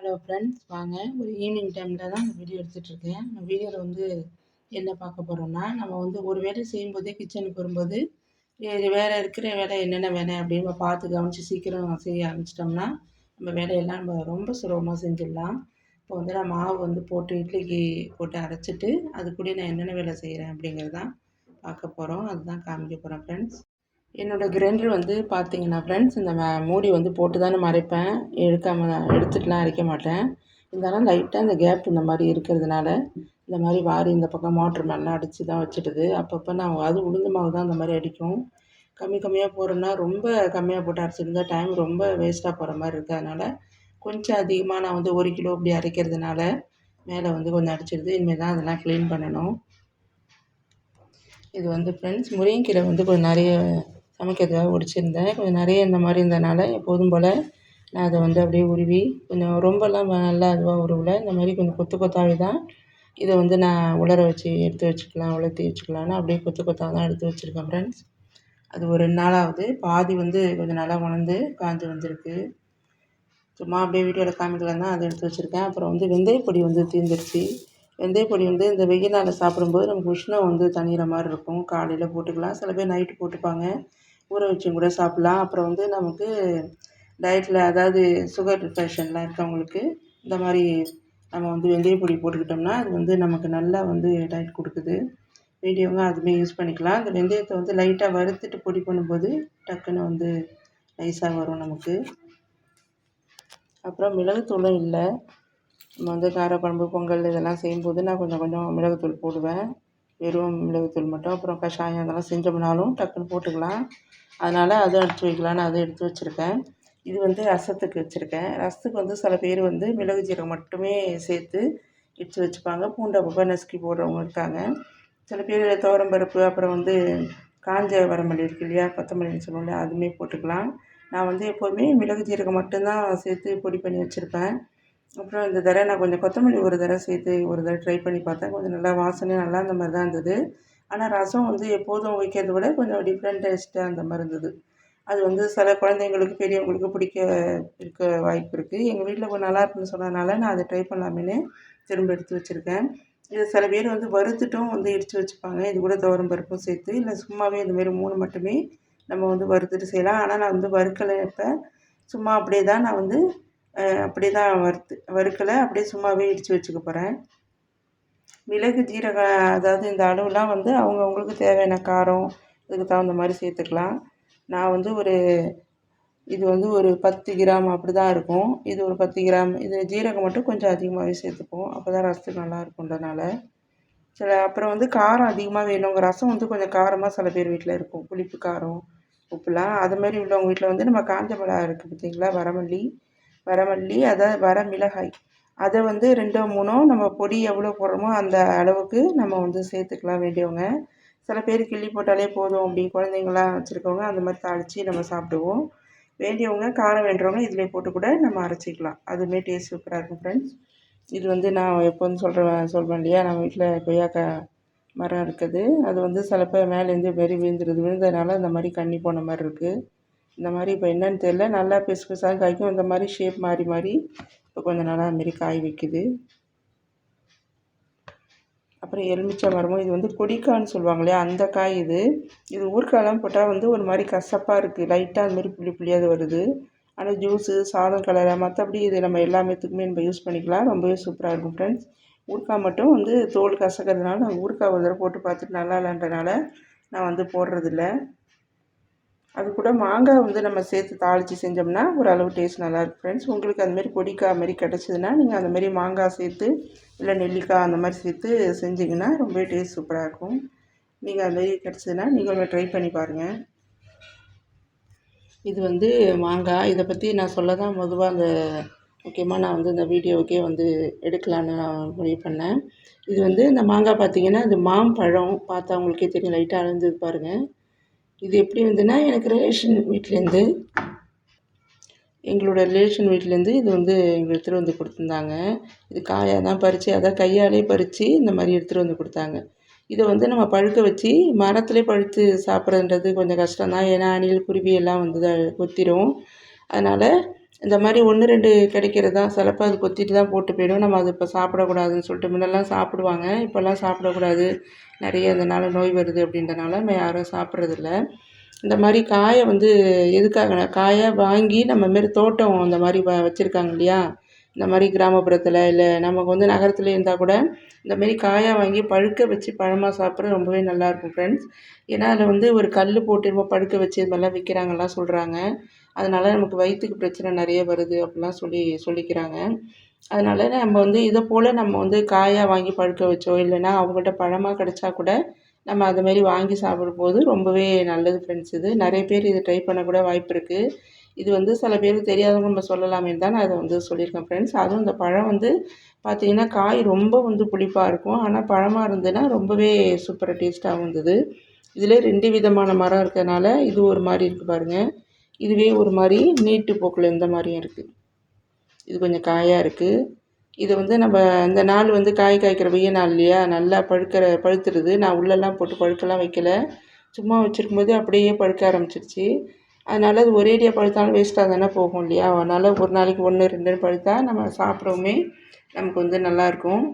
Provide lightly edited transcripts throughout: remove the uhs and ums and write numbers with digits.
Hello friends, வாங்க ஒரு evening டைமில் தான் நான் வீடியோ எடுத்துகிட்ருக்கேன். இந்த வீடியோவில் வந்து என்ன பார்க்க போகிறோம்னா, நம்ம வந்து ஒரு வேலை செய்யும்போதே கிச்சனுக்கு வரும்போது வேறு இருக்கிற வேலை என்னென்ன வேலை அப்படின்னு நம்ம பார்த்து கவனித்து சீக்கிரம் செய்ய ஆரம்பிச்சிட்டோம்னா நம்ம வேலையெல்லாம் நம்ம ரொம்ப சுலபமாக செஞ்சிடலாம். இப்போ வந்து நான் மாவு வந்து போட்டு இட்லிக்கு போட்டு அரைச்சிட்டு அது கூட நான் என்னென்ன வேலை செய்கிறேன் அப்படிங்கிறது தான் பார்க்க போகிறோம். அதுதான் காமிக்க போகிறேன் ஃப்ரெண்ட்ஸ். என்னோடய கிரைண்டர் வந்து பார்த்தீங்கன்னா ஃப்ரெண்ட்ஸ், இந்த மூடி வந்து போட்டு தான் நான் அரைப்பேன். எடுத்துட்டுலாம் அரைக்க மாட்டேன். இருந்தாலும் லைட்டாக இந்த கேப் இந்த மாதிரி இருக்கிறதுனால இந்த மாதிரி வாரி இந்த பக்கம் மோட்ரு மேலாம் அடித்து தான் வச்சுடுது. அப்பப்போ நான் அது உளுந்து மாவு தான் அந்த மாதிரி அடிக்கும். கம்மியாக போடுறேன்னா ரொம்ப கம்மியாக போட்டு அரைச்சிருந்தா டைம் ரொம்ப வேஸ்ட்டாக போகிற மாதிரி இருக்குது. அதனால் கொஞ்சம் அதிகமாக நான் வந்து 1 கிலோ இப்படி அரைக்கிறதுனால மேலே வந்து கொஞ்சம் அடிச்சிடுது. இனிமேல் தான் அதெல்லாம் க்ளீன் பண்ணணும். இது வந்து ஃப்ரெண்ட்ஸ், முருங்கைக்கீரை வந்து கொஞ்சம் நிறைய சமைக்கிறதுக்காக ஒடிச்சிருந்தேன். கொஞ்சம் நிறைய இந்த மாதிரி இருந்ததுனால எப்போதும் போல் நான் அதை வந்து அப்படியே உருவி கொஞ்சம் ரொம்பலாம் நல்லா இதுவாக உருவல. இந்த மாதிரி கொஞ்சம் கொத்தாகவே தான் இதை வந்து நான் உலர வச்சு எடுத்து வச்சுக்கலாம், உலர்த்தி வச்சுக்கலான்னு அப்படியே கொத்தாக தான் எடுத்து வச்சுருக்கேன் ஃப்ரெண்ட்ஸ். அது ஒரு 2 நாள் ஆகுது. பாதி வந்து கொஞ்சம் நல்லா உலர்ந்து காஞ்சு வந்திருக்கு. சும்மா அப்படியே வீடியோவில் காமிக்கலாம் தான் அதை எடுத்து வச்சுருக்கேன். அப்புறம் வந்து வெந்தயப்பொடி வந்து தீர்ந்துருச்சு. வெந்தயப்பொடி வந்து இந்த வெயில் நாளில் சாப்பிடும்போது நமக்கு உஷ்ணம் வந்து தணிகிற மாதிரி இருக்கும். காலையில் போட்டுக்கலாம், சில பேர் நைட்டு போட்டுப்பாங்க, ஊற வச்சும் கூட சாப்பிட்லாம். அப்புறம் வந்து நமக்கு டயட்டில் அதாவது சுகர் பேஷண்ட்லாம் இருக்கவங்களுக்கு இந்த மாதிரி நம்ம வந்து வெந்தயப்பொடி போட்டுக்கிட்டோம்னா அது வந்து நமக்கு நல்லா வந்து டயட் கொடுக்குது. வேண்டியவங்க அதுவுமே யூஸ் பண்ணிக்கலாம். அந்த வெந்தயத்தை வந்து லைட்டாக வறுத்துட்டு பொடி பண்ணும்போது டக்குன்னு வந்து நைஸாக வரும் நமக்கு. அப்புறம் மிளகுத்தூளும் இல்லை. நம்ம வந்து காரக்குழம்பு, பொங்கல் இதெல்லாம் செய்யும்போது நான் கொஞ்சம் மிளகுத்தூள் போடுவேன். வெறும் மிளகுத்தூள் மட்டும். அப்புறம் கஷாயம் அதெல்லாம் செஞ்சோம்னாலும் டக்குன்னு போட்டுக்கலாம். அதனால் அதுவும் எடுத்து வைக்கலான்னு அதை எடுத்து வச்சுருக்கேன். இது வந்து ரசத்துக்கு வச்சுருக்கேன். ரசத்துக்கு வந்து சில பேர் வந்து மிளகு ஜீரகம் மட்டுமே சேர்த்து இடித்து வச்சுப்பாங்க. பூண்டை அப்பப்போ நசுக்கி போடுறவங்க இருக்காங்க. சில பேர் துவரம்பருப்பு, அப்புறம் வந்து காஞ்ச வரமல்லி இருக்கு இல்லையா, கொத்தமல்லின்னு சொல்லுவோம் இல்லையா, அதுவுமே போட்டுக்கலாம். நான் வந்து எப்போதுமே மிளகு ஜீரகம் மட்டும்தான் சேர்த்து பொடி பண்ணி வச்சுருப்பேன். அப்புறம் இந்த தடவை நான் கொஞ்சம் கொத்தமல்லி ஒரு தடவை சேர்த்து ஒரு தடவை ட்ரை பண்ணி பார்த்தேன். கொஞ்சம் நல்லா வாசனையாக நல்லா அந்த மாதிரி தான் இருந்தது. ஆனால் ரசம் வந்து எப்போதும் வைக்கிறத விட கொஞ்சம் டிஃப்ரெண்ட் டேஸ்ட்டாக அந்த மாதிரி இருந்தது. அது வந்து சில குழந்தைங்களுக்கு, பெரியவங்களுக்கு பிடிக்க இருக்க வாய்ப்பு இருக்குது. எங்கள் வீட்டில் கொஞ்சம் நல்லா இருக்குன்னு சொன்னதுனால நான் அதை ட்ரை பண்ணலாமேன்னு திரும்ப எடுத்து வச்சுருக்கேன். இது சில பேர் வந்து வறுத்துட்டும் வந்து இடித்து வச்சுப்பாங்க. இது கூட துவரம் பருப்பும் சேர்த்து, இல்லை சும்மாவே இந்தமாரி 3 மட்டுமே நம்ம வந்து வறுத்துட்டு செய்யலாம். ஆனால் நான் வந்து வறுக்கலை. இப்போ சும்மா அப்படியே தான் நான் வந்து அப்படியே தான் வறுக்கலை, அப்படியே சும்மாவே இடித்து வச்சுக்க போகிறேன். மிளகு, ஜீரகம் அதாவது இந்த அளவுலாம் வந்து அவங்கவுங்களுக்கு தேவையான காரம் இதுக்கு தகுந்த மாதிரி சேர்த்துக்கலாம். நான் வந்து இது வந்து ஒரு 10 கிராம் அப்படி தான் இருக்கும். இது ஒரு 10 கிராம். இது ஜீரகம் மட்டும் கொஞ்சம் அதிகமாகவே சேர்த்துப்போம். அப்போ தான் ரசத்துக்கு நல்லா இருக்குன்றனால. அப்புறம் வந்து காரம் அதிகமாக வேணுங்க. ரசம் வந்து கொஞ்சம் காரமாக சில பேர் வீட்டில் இருக்கும். புளிப்பு, காரம், உப்புலாம். அதுமாரி உள்ளவங்க வீட்டில் வந்து நம்ம காஞ்ச மிளகா இருக்குது பார்த்தீங்களா, வரமல்லி அதாவது வரமிளகாய், அதை வந்து 2ஓ 3ஓ நம்ம பொடி எவ்வளோ போடுறோமோ அந்த அளவுக்கு நம்ம வந்து சேர்த்துக்கலாம் வேண்டியவங்க. சில பேர் கிள்ளி போட்டாலே போதும் அப்படி குழந்தைங்களாம் வச்சுருக்கவங்க அந்த மாதிரி தாளித்து நம்ம சாப்பிடுவோம். வேண்டியவங்க காரம் வேண்டுறவங்க இதில் போட்டு கூட நம்ம அரைச்சிக்கலாம். அதுவுமே டேஸ்ட் சூப்பராக இருக்கும் ஃப்ரெண்ட்ஸ். இது வந்து நான் எப்போதும் சொல்வேன் இல்லையா, நம்ம வீட்டில் கொய்யாக்காய் மரம் இருக்குது. அது வந்து சில பேர் மேலேருந்து விழுந்ததுனால இந்த மாதிரி கன்னி போன மாதிரி இருக்குது. இந்த மாதிரி இப்போ என்னன்னு தெரியல, நல்லா பெருசு பெருசாக காய்க்கும். இந்த மாதிரி ஷேப் மாறி இப்போ கொஞ்சம் நாளாக அதுமாரி காய் வைக்குது. அப்புறம் எலுமிச்சை மரமும், இது வந்து கொடிக்கான்னு சொல்லுவாங்க இல்லையா, அந்த காய் இது. இது ஊறுகாயெலாம் போட்டால் வந்து ஒரு மாதிரி கசப்பாக இருக்குது. லைட்டாக அதுமாரி புளியாக வருது. ஆனால் ஜூஸு, சாதம் கலரை, மற்றபடி இது நம்ம எல்லாத்துக்குமே நம்ம யூஸ் பண்ணிக்கலாம். ரொம்பவே சூப்பராக இருக்கும் ஃப்ரெண்ட்ஸ். ஊறுகாய் மட்டும் வந்து தோல் கசக்கிறதுனால நான் ஊறுகாய் ஒரு தடவை போட்டு பார்த்துட்டு நல்லா இல்லைன்றனால நான் வந்து போடுறதில்ல. அது கூட மாங்காய் வந்து நம்ம சேர்த்து தாளித்து செஞ்சோம்னா ஓரளவு டேஸ்ட் நல்லாயிருக்கும் ஃப்ரெண்ட்ஸ். உங்களுக்கு அதுமாரி கொடிக்காய் மாரி கிடச்சிதுன்னா நீங்கள் அந்தமாரி மாங்காய் சேர்த்து, இல்லை நெல்லிக்காய் அந்த மாதிரி சேர்த்து செஞ்சிங்கன்னா ரொம்பவே டேஸ்ட் சூப்பராக இருக்கும். நீங்கள் அதுமாரி கிடச்சிதுன்னா நீங்களும் ட்ரை பண்ணி பாருங்கள். இது வந்து மாங்காய். இதை பற்றி நான் சொல்ல தான் அந்த முக்கியமாக நான் வந்து இந்த வீடியோவுக்கே வந்து எடுக்கலான்னு நான் முடிவு பண்ணேன். இது வந்து இந்த மாங்காய் பார்த்திங்கன்னா இது மாம்பழம். பார்த்தா உங்களுக்கே தெரியும், லைட்டாக அழுந்தது பாருங்கள். இது எப்படி வந்துன்னா, எனக்கு எங்களோட ரிலேஷன் வீட்டிலேருந்து இது வந்து எங்களுக்கு எடுத்துகிட்டு வந்து கொடுத்துருந்தாங்க. இது காயாக தான் பறித்து, அதான் கையாலே பறித்து இந்த மாதிரி எடுத்துகிட்டு வந்து கொடுத்தாங்க. இதை வந்து நம்ம பழுக்க வச்சு மரத்துலேயே பழுத்து சாப்பிட்றதுன்றது கொஞ்சம் கஷ்டம் தான். ஏன்னா அணில், குருவி எல்லாம் வந்து கொத்திரும். அதனால் இந்த மாதிரி 1, 2 கிடைக்கிறது தான். சிலப்போ அது கொத்திட்டு தான் போட்டு போயிடும். நம்ம அது இப்போ சாப்பிடக்கூடாதுன்னு சொல்லிட்டு முன்னெல்லாம் சாப்பிடுவாங்க. இப்போல்லாம் சாப்பிடக்கூடாது. நிறைய அதனால் நோய் வருது அப்படின்றனால நம்ம யாரும் சாப்பிட்றதில்ல. இந்த மாதிரி காயை வந்து எதுக்காகனா காயை வாங்கி நம்ம மாரி தோட்டம் இந்த மாதிரி வச்சுருக்காங்க இல்லையா? இந்த மாதிரி கிராமப்புறத்தில் இல்லை நமக்கு வந்து நகரத்தில் இருந்தால் கூட இந்த மாரி காயாக வாங்கி பழுக்க வச்சு பழமாக சாப்பிட்றது ரொம்பவே நல்லாயிருக்கும் ஃப்ரெண்ட்ஸ். ஏன்னா அதில் வந்து ஒரு கல் போட்டு நம்ம பழுக்க வச்சு இது மாதிரிலாம் விற்கிறாங்கலாம் சொல்கிறாங்க. அதனால் நமக்கு வயிற்றுக்கு பிரச்சனை நிறைய வருது அப்படிலாம் சொல்லிக்கிறாங்க. அதனால் நம்ம வந்து இதை போல் நம்ம வந்து காயாக வாங்கி பழுக்க வச்சோ இல்லைன்னா அவங்கள்ட்ட பழமாக கிடச்சா கூட நம்ம அது மாரி வாங்கி சாப்பிடும்போது ரொம்பவே நல்லது ஃப்ரெண்ட்ஸ். இது நிறைய பேர் இதை ட்ரை பண்ண கூட வாய்ப்பு இருக்குது. இது வந்து சில பேருக்கு தெரியாதவங்க நம்ம சொல்லலாமேன்னு தான் நான் இதை வந்து சொல்லியிருக்கேன் ஃப்ரெண்ட்ஸ். அதுவும் இந்த பழம் வந்து பார்த்திங்கன்னா காய் ரொம்ப வந்து புளிப்பாக இருக்கும். ஆனால் பழமாக இருந்ததுன்னா ரொம்பவே சூப்பராக டேஸ்ட்டாகவும் இருந்தது. இதிலே 2 விதமான மரம் இருக்கிறதுனால இது ஒரு மாதிரி இருக்குது பாருங்கள். இதுவே ஒரு மாதிரி நீட்டு போக்கில் இந்த மாதிரியும் இருக்குது. இது கொஞ்சம் காயாக இருக்குது. இது வந்து நம்ம இந்த நாள் வந்து காய் காய்க்கிற வெய்ய நாள் இல்லையா? நல்லா பழுத்துருது. நான் உள்ளெல்லாம் போட்டு பழுக்கலாம் வைக்கல. சும்மா வச்சுருக்கும்போது அப்படியே பழுக்க ஆரம்பிச்சிருச்சு. அதனால் அது ஒரேடியாக பழுத்தாலும் வேஸ்ட்டாக தானே போகும் இல்லையா? அதனால் ஒரு நாளைக்கு 1, 2 பழுத்தா நம்ம சாப்பிடவுமே நமக்கு வந்து நல்லாயிருக்கும்.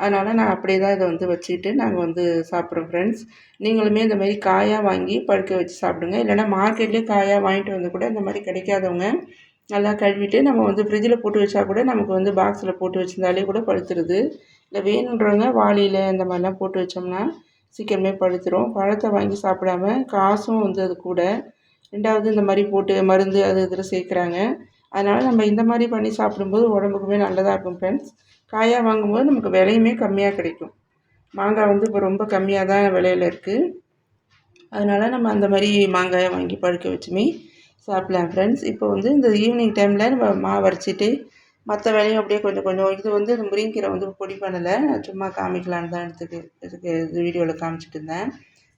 அதனால் நான் அப்படியே தான் இதை வந்து வச்சுக்கிட்டு நாங்கள் வந்து சாப்பிட்றோம் ஃப்ரெண்ட்ஸ். நீங்களுமே இந்த மாதிரி காயாக வாங்கி பழுக்க வச்சு சாப்பிடுங்க. இல்லைனா மார்க்கெட்லேயே காயாக வாங்கிட்டு வந்து கூட இந்த மாதிரி கிடைக்காதவங்க நல்லா கழுவிட்டு நம்ம வந்து ஃப்ரிட்ஜில் போட்டு வச்சா கூட நமக்கு வந்து பாக்ஸில் போட்டு வச்சுருந்தாலே கூட பழுத்துருது. இல்லை வேணுன்றவங்க வாளியில் இந்த மாதிரிலாம் போட்டு வச்சோம்னா சீக்கிரமே பழுத்துரும். பழத்தை வாங்கி சாப்பிடாம காசும் வந்து அது கூட. 2வது இந்த மாதிரி போட்டு மருந்து அது இதில் சேர்க்குறாங்க. அதனால் நம்ம இந்த மாதிரி பண்ணி சாப்பிடும்போது உடம்புக்குமே நல்லதாக இருக்கும் ஃப்ரெண்ட்ஸ். காயாக வாங்கும்போது நமக்கு விலையுமே கம்மியாக கிடைக்கும். மாங்காய் வந்து இப்போ ரொம்ப கம்மியாக தான் விலையில இருக்குது. அதனால் நம்ம அந்த மாதிரி மாங்காயை வாங்கி பழுக்க வச்சுமே சாப்பிட்லாம் ஃப்ரெண்ட்ஸ். இப்போ வந்து இந்த ஈவினிங் டைமில் நம்ம மாவு அரைச்சிட்டு மற்ற வேலையும் அப்படியே கொஞ்சம் கொஞ்சம் இது வந்து இந்த முருங்கைக்கீரை வந்து பொடி பண்ணலை. சும்மா காமிக்கலான்னு தான் இதுக்கு வீடியோவில் காமிச்சிட்டு இருந்தேன்.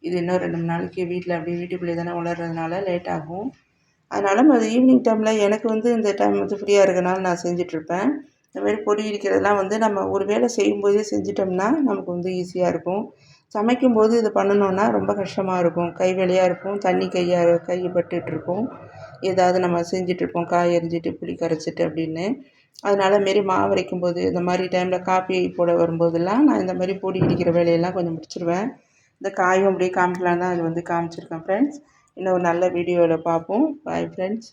இது இன்னும் 2, 3 நாளைக்கு வீட்டில் அப்படியே வீட்டுக்குள்ளேயே தானே வளர்கிறதுனால லேட் ஆகும். அதனால் நம்ம அது ஈவினிங் டைமில் எனக்கு வந்து இந்த டைம் வந்து ஃப்ரீயாக இருக்கனால நான் செஞ்சிட்ருப்பேன். இந்த மாதிரி பொடி இடிக்கிறதெல்லாம் வந்து நம்ம ஒரு வேளை செய்யும்போதே செஞ்சிட்டோம்னா நமக்கு வந்து ஈஸியாக இருக்கும். சமைக்கும்போது இது பண்ணணுன்னா ரொம்ப கஷ்டமாக இருக்கும். கை வேலையாக இருக்கும். தண்ணி கை பட்டுட்ருக்கும். ஏதாவது நம்ம செஞ்சிட்ருப்போம் காய் அரிஞ்சிட்டு புளி கரைச்சிட்டு அப்படின்னு. அதனால் மாரி மாவு அரைக்கும்போது இந்த மாதிரி டைமில் காப்பி போட வரும்போதெல்லாம் நான் இந்த மாதிரி பொடி இடிக்கிற வேலையெல்லாம் கொஞ்சம் முடிச்சிடுவேன். இந்த காயும் அப்படியே காமிக்கலான்னு தான் அது வந்து காமிச்சிருக்கேன் ஃப்ரெண்ட்ஸ். இன்னும் ஒரு நல்ல வீடியோவில் பார்ப்போம். Bye friends.